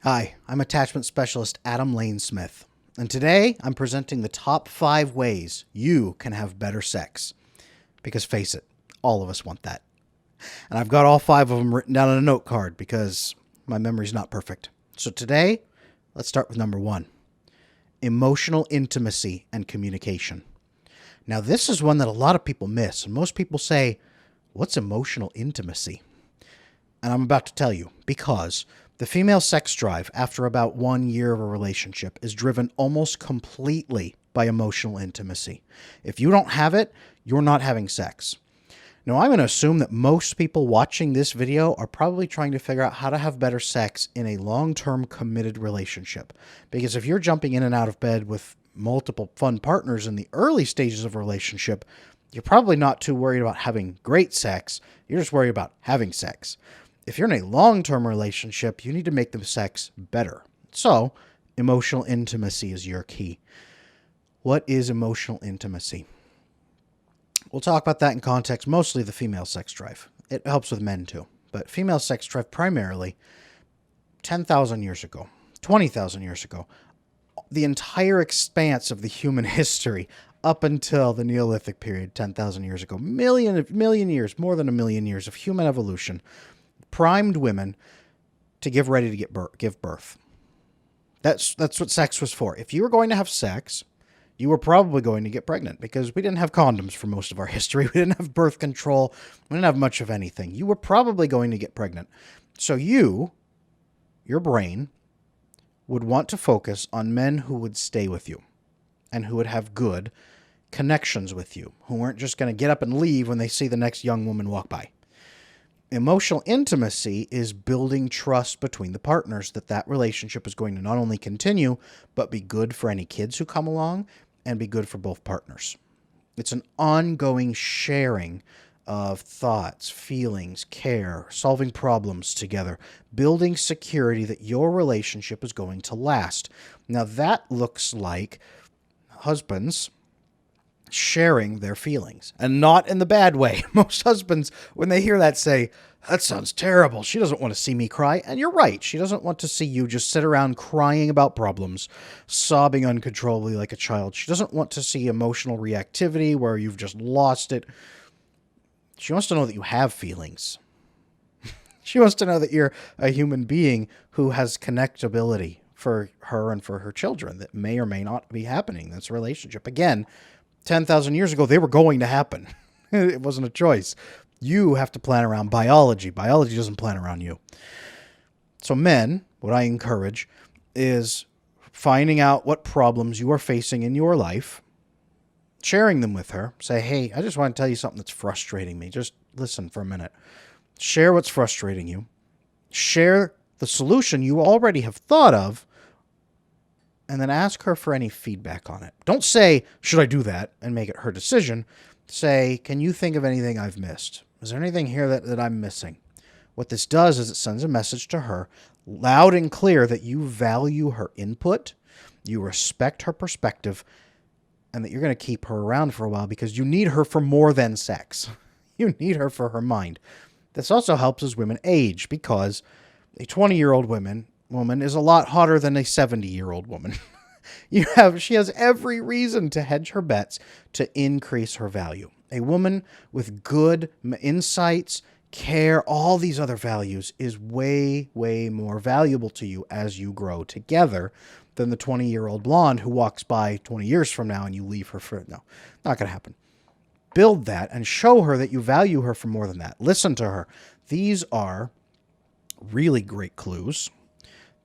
Hi, I'm attachment specialist Adam Lane Smith, and today I'm presenting the top 5 ways you can have better sex. Because face it, all of us want that. And I've got all 5 of them written down on a note card because my memory's not perfect. So today, let's start with number 1. Emotional intimacy and communication. Now this is one that a lot of people miss, and most people say, what's emotional intimacy? And I'm about to tell you, because the female sex drive after about 1 year of a relationship is driven almost completely by emotional intimacy. If you don't have it, you're not having sex. Now, I'm going to assume that most people watching this video are probably trying to figure out how to have better sex in a long-term committed relationship. Because if you're jumping in and out of bed with multiple fun partners in the early stages of a relationship, you're probably not too worried about having great sex. You're just worried about having sex. If you're in a long-term relationship, you need to make the sex better. So, emotional intimacy is your key. What is emotional intimacy? We'll talk about that in context, mostly the female sex drive. It helps with men too. But female sex drive primarily, 10,000 years ago, 20,000 years ago, the entire expanse of the human history up until the Neolithic period, 10,000 years ago, million years, more than a million years of human evolution, primed women to give birth. That's what sex was for. If you were going to have sex, you were probably going to get pregnant because we didn't have condoms for most of our history. We didn't have birth control. We didn't have much of anything. You were probably going to get pregnant. So your brain, would want to focus on men who would stay with you and who would have good connections with you, who weren't just going to get up and leave when they see the next young woman walk by. Emotional intimacy is building trust between the partners that relationship is going to not only continue, but be good for any kids who come along and be good for both partners. It's an ongoing sharing of thoughts, feelings, care, solving problems together, building security that your relationship is going to last. Now that looks like husbands sharing their feelings, and not in the bad way. Most husbands, when they hear that, say, that sounds terrible. She doesn't want to see me cry. And you're right. She doesn't want to see you just sit around crying about problems, sobbing uncontrollably like a child. She doesn't want to see emotional reactivity where you've just lost it. She wants to know that you have feelings. She wants to know that you're a human being who has connectability for her and for her children that may or may not be happening. That's a relationship. Again, 10,000 years ago, they were going to happen. It wasn't a choice. You have to plan around biology. Biology doesn't plan around you. So men, what I encourage is finding out what problems you are facing in your life, sharing them with her. Say, hey, I just want to tell you something that's frustrating me. Just listen for a minute. Share what's frustrating you. Share the solution you already have thought of, and then ask her for any feedback on it. Don't say, should I do that, and make it her decision. Say, can you think of anything I've missed? Is there anything here that I'm missing? What this does is it sends a message to her, loud and clear, that you value her input, you respect her perspective, and that you're going to keep her around for a while because you need her for more than sex. You need her for her mind. This also helps as women age, because a 20-year-old woman is a lot hotter than a 70-year-old woman. She has every reason to hedge her bets to increase her value. A woman with good insights, care, all these other values is way, way more valuable to you as you grow together than the 20-year-old blonde who walks by 20 years from now and you leave her for... No, not going to happen. Build that and show her that you value her for more than that. Listen to her. These are really great clues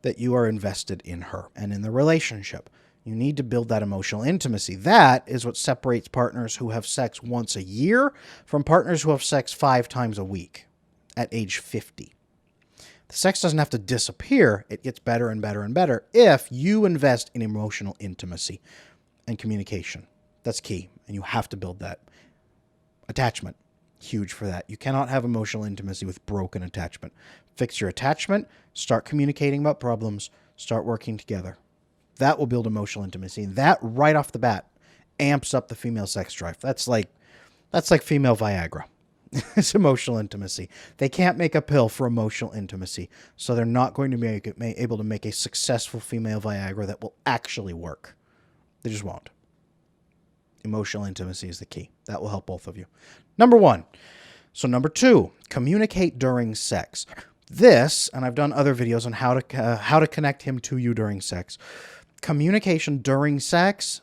that you are invested in her and in the relationship. You need to build that emotional intimacy. That is what separates partners who have sex once a year from partners who have sex 5 times a week at age 50. The sex doesn't have to disappear. It gets better and better and better if you invest in emotional intimacy and communication. That's key, and you have to build that. Attachment, huge for that. You cannot have emotional intimacy with broken attachment. Fix your attachment, start communicating about problems, start working together. That will build emotional intimacy. And that right off the bat amps up the female sex drive. That's like female Viagra. It's emotional intimacy. They can't make a pill for emotional intimacy, so they're not going to be able to make a successful female Viagra that will actually work. They just won't. Emotional intimacy is the key. That will help both of you. Number 1. So number 2, communicate during sex. This, and I've done other videos on how to connect him to you during sex. Communication during sex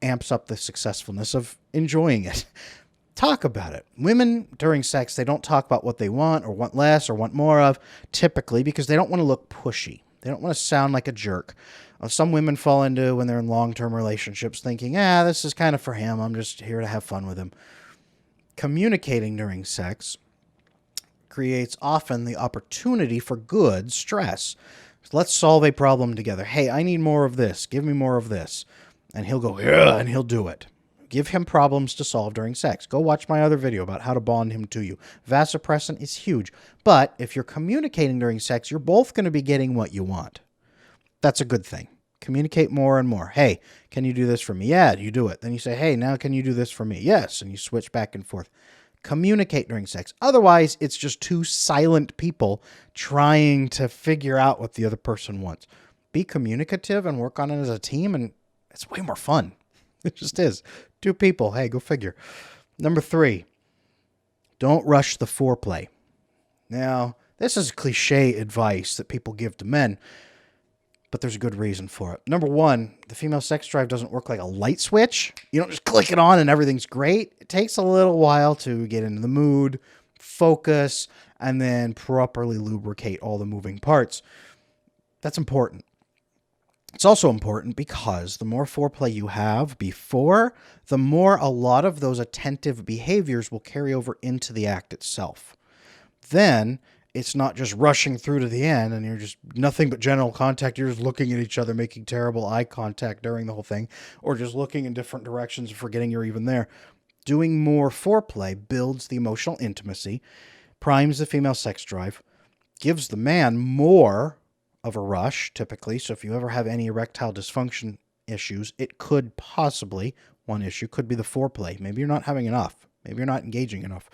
amps up the successfulness of enjoying it. Talk about it. Women during sex, they don't talk about what they want or want less or want more of, typically because they don't want to look pushy. They don't want to sound like a jerk. Some women fall into, when they're in long-term relationships, thinking, this is kind of for him. I'm just here to have fun with him. Communicating during sex creates often the opportunity for good stress. Let's solve a problem together. Hey, I need more of this. Give me more of this. And he'll go, yeah, and he'll do it. Give him problems to solve during sex. Go watch my other video about how to bond him to you. Vasopressin is huge. But if you're communicating during sex, you're both going to be getting what you want. That's a good thing. Communicate more and more. Hey, can you do this for me? Yeah, you do it. Then you say, hey, now can you do this for me? Yes, and you switch back and forth. Communicate during sex. Otherwise, it's just two silent people trying to figure out what the other person wants. Be communicative and work on it as a team, and it's way more fun. It just is. 2 people. Hey, go figure. Number 3, don't rush the foreplay. Now, this is cliche advice that people give to men, but there's a good reason for it. Number 1, the female sex drive doesn't work like a light switch. You don't just click it on and everything's great. It takes a little while to get into the mood, focus, and then properly lubricate all the moving parts. That's important. It's also important because the more foreplay you have before, the more a lot of those attentive behaviors will carry over into the act itself. Then it's not just rushing through to the end and you're just nothing but general contact. You're just looking at each other, making terrible eye contact during the whole thing, or just looking in different directions and forgetting you're even there. Doing more foreplay builds the emotional intimacy, primes the female sex drive, gives the man more of a rush, typically. So if you ever have any erectile dysfunction issues, it could possibly, one issue could be the foreplay. Maybe you're not having enough. Maybe you're not engaging enough.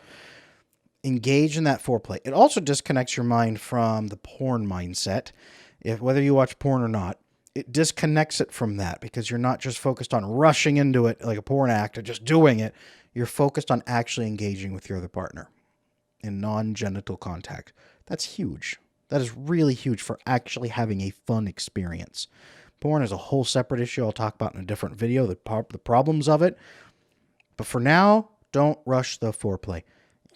Engage in that foreplay. It also disconnects your mind from the porn mindset. Whether you watch porn or not, it disconnects it from that because you're not just focused on rushing into it like a porn act or just doing it. You're focused on actually engaging with your other partner in non-genital contact. That's huge. That is really huge for actually having a fun experience. Porn is a whole separate issue I'll talk about in a different video, the problems of it. But for now, don't rush the foreplay.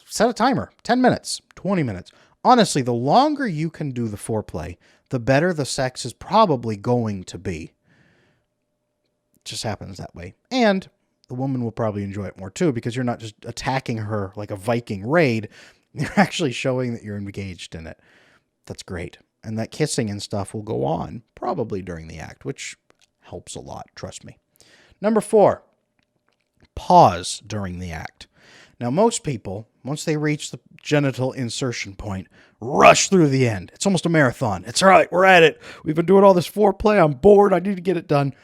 Set a timer, 10 minutes, 20 minutes. Honestly, the longer you can do the foreplay, the better the sex is probably going to be. It just happens that way. And the woman will probably enjoy it more too because you're not just attacking her like a Viking raid. You're actually showing that you're engaged in it. That's great. And that kissing and stuff will go on probably during the act, which helps a lot, trust me. Number 4, pause during the act. Now, most people, once they reach the genital insertion point, rush through the end. It's almost a marathon. It's all right. We're at it. We've been doing all this foreplay. I'm bored. I need to get it done.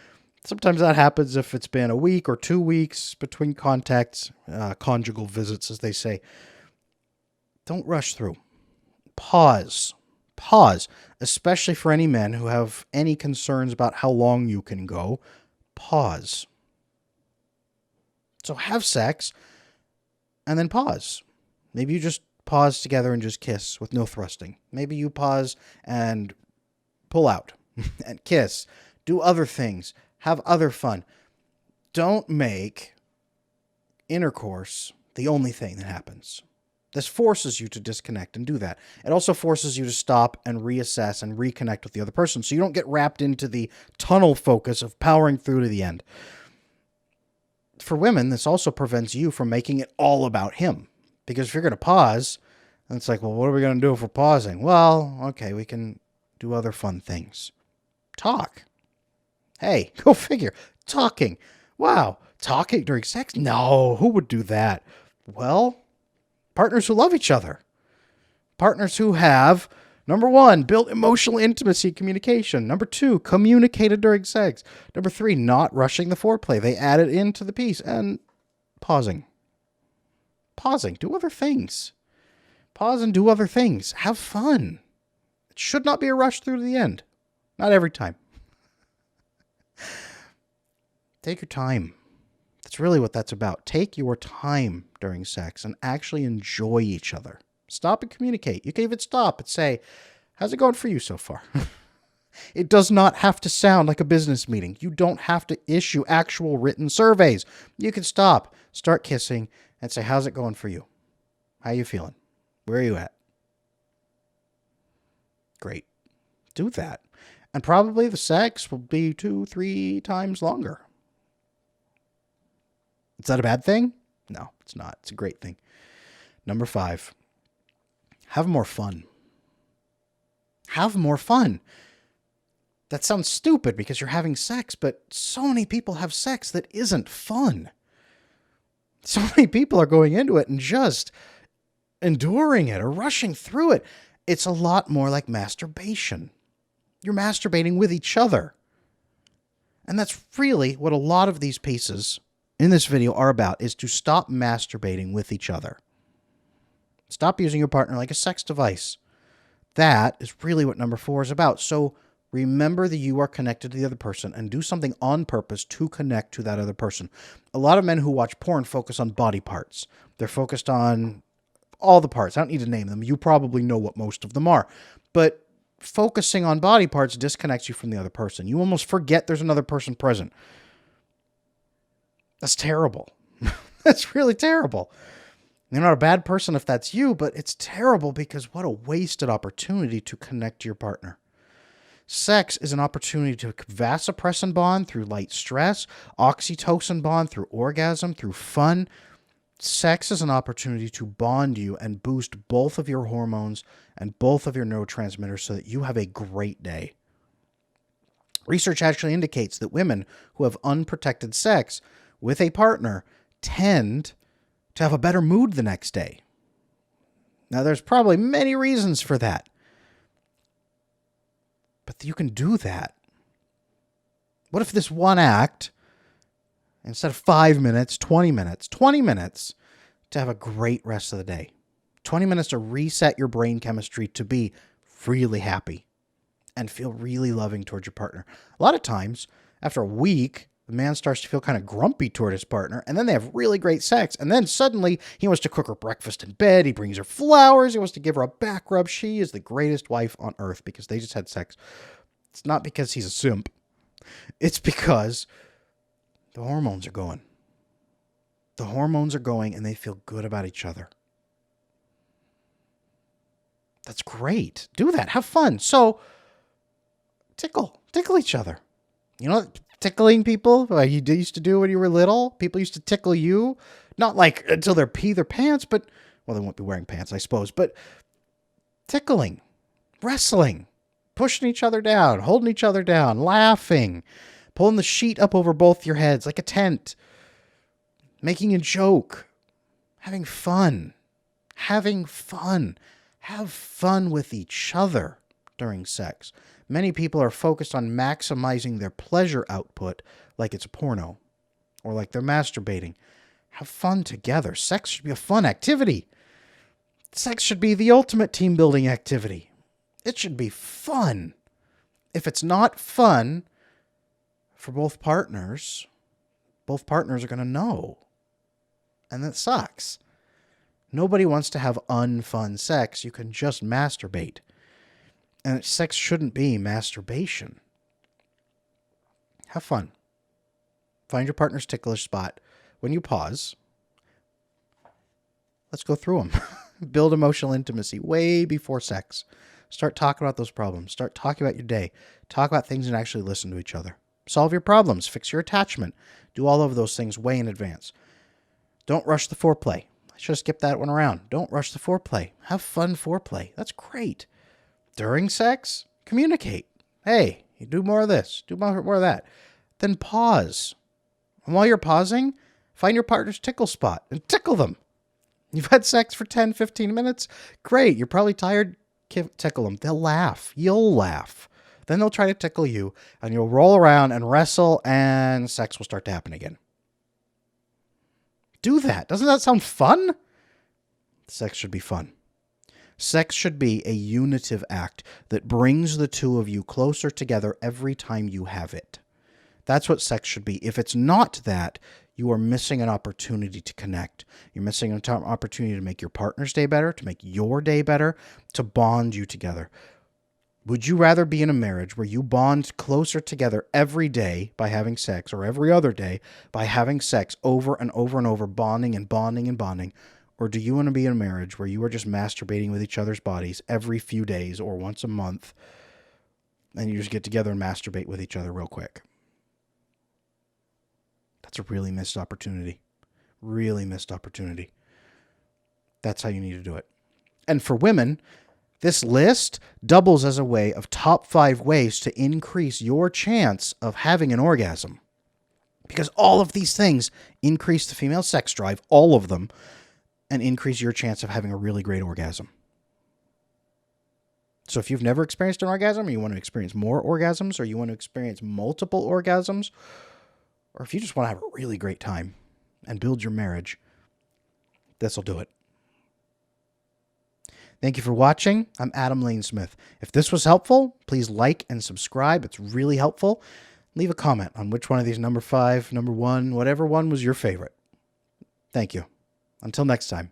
Sometimes that happens if it's been a week or 2 weeks between contacts, conjugal visits, as they say. Don't rush through. Pause. Pause, especially for any men who have any concerns about how long you can go. Pause. So have sex and then pause. Maybe you just pause together and just kiss with no thrusting. Maybe you pause and pull out and kiss. Do other things. Have other fun. Don't make intercourse the only thing that happens. This forces you to disconnect and do that. It also forces you to stop and reassess and reconnect with the other person so you don't get wrapped into the tunnel focus of powering through to the end. For women, this also prevents you from making it all about him. Because if you're going to pause, and it's like, well, what are we going to do if we're pausing? Well, okay, we can do other fun things. Talk. Hey, go figure. Talking. Wow, talking during sex? No, who would do that? Well, partners who love each other. Partners who have, number 1, built emotional intimacy communication. Number 2, communicated during sex. Number 3, not rushing the foreplay. They add it into the piece and pausing. pausing. Do other things. Pause and do other things. Have fun. It should not be a rush through to the end. Not every time. Take your time. That's really what that's about. Take your time during sex and actually enjoy each other. Stop and communicate. You can even stop and say, how's it going for you so far? It does not have to sound like a business meeting. You don't have to issue actual written surveys. You can stop, start kissing, and say, how's it going for you? How you feeling? Where are you at? Great. Do that. And probably the sex will be 2-3 times longer. Is that a bad thing? No, it's not. It's a great thing. Number 5, have more fun. Have more fun. That sounds stupid because you're having sex, but so many people have sex that isn't fun. So many people are going into it and just enduring it or rushing through it. It's a lot more like masturbation. You're masturbating with each other. And that's really what a lot of these pieces in this video are about, is to stop masturbating with each other. Stop using your partner like a sex device. That is really what number 4 is about. So remember that you are connected to the other person and do something on purpose to connect to that other person. A lot of men who watch porn focus on body parts. They're focused on all the parts. I don't need to name them. You probably know what most of them are. But focusing on body parts disconnects you from the other person. You almost forget there's another person present. That's terrible. That's really terrible. You're not a bad person if that's you, but it's terrible because what a wasted opportunity to connect to your partner. Sex is an opportunity to vasopressin bond through light stress, oxytocin bond through orgasm, through fun. Sex is an opportunity to bond you and boost both of your hormones and both of your neurotransmitters so that you have a great day. Research actually indicates that women who have unprotected sex with a partner tend to have a better mood the next day. Now, there's probably many reasons for that. But you can do that. What if this one act, instead of 5 minutes, 20 minutes to have a great rest of the day? 20 minutes to reset your brain chemistry to be really happy and feel really loving towards your partner. A lot of times, after a week, the man starts to feel kind of grumpy toward his partner, and then they have really great sex, and then suddenly he wants to cook her breakfast in bed, he brings her flowers, he wants to give her a back rub. She is the greatest wife on earth because they just had sex. It's not because he's a simp. It's because the hormones are going. The hormones are going, and they feel good about each other. That's great. Do that. Have fun. So, tickle each other. You know, tickling people like you used to do when you were little. People used to tickle you, not like until they pee their pants, but, well, they won't be wearing pants, I suppose, but tickling, wrestling, pushing each other down, holding each other down, laughing, pulling the sheet up over both your heads like a tent, making a joke, having fun. Have fun with each other during sex. Many people are focused on maximizing their pleasure output like it's a porno or like they're masturbating. Have fun together. Sex should be a fun activity. Sex should be the ultimate team building activity. It should be fun. If it's not fun for both partners are going to know. And that sucks. Nobody wants to have unfun sex. You can just masturbate. And sex shouldn't be masturbation. Have fun. Find your partner's ticklish spot. When you pause, let's go through them. Build emotional intimacy way before sex. Start talking about those problems. Start talking about your day. Talk about things and actually listen to each other. Solve your problems. Fix your attachment. Do all of those things way in advance. Don't rush the foreplay. I should have skipped that one around. Don't rush the foreplay. Have fun foreplay. That's great. During sex, communicate. Hey, you do more of this. Do more of that. Then pause. And while you're pausing, find your partner's tickle spot and tickle them. You've had sex for 10, 15 minutes. Great. You're probably tired. Tickle them. They'll laugh. You'll laugh. Then they'll try to tickle you, and you'll roll around and wrestle, and sex will start to happen again. Do that. Doesn't that sound fun? Sex should be fun. Sex should be a unitive act that brings the two of you closer together every time you have it. That's what sex should be. If it's not that, you are missing an opportunity to connect. You're missing an opportunity to make your partner's day better, to make your day better, to bond you together. Would you rather be in a marriage where you bond closer together every day by having sex, or every other day by having sex over and over and over, bonding and bonding and bonding? Or do you want to be in a marriage where you are just masturbating with each other's bodies every few days or once a month, and you just get together and masturbate with each other real quick? That's a really missed opportunity. Really missed opportunity. That's how you need to do it. And for women, this list doubles as a way of top 5 ways to increase your chance of having an orgasm. Because all of these things increase the female sex drive, all of them, and increase your chance of having a really great orgasm. So if you've never experienced an orgasm, or you want to experience more orgasms, or you want to experience multiple orgasms, or if you just want to have a really great time and build your marriage, this will do it. Thank you for watching. I'm Adam Lane Smith. If this was helpful, please like and subscribe. It's really helpful. Leave a comment on which one of these, number 5, number 1, whatever one was your favorite. Thank you. Until next time.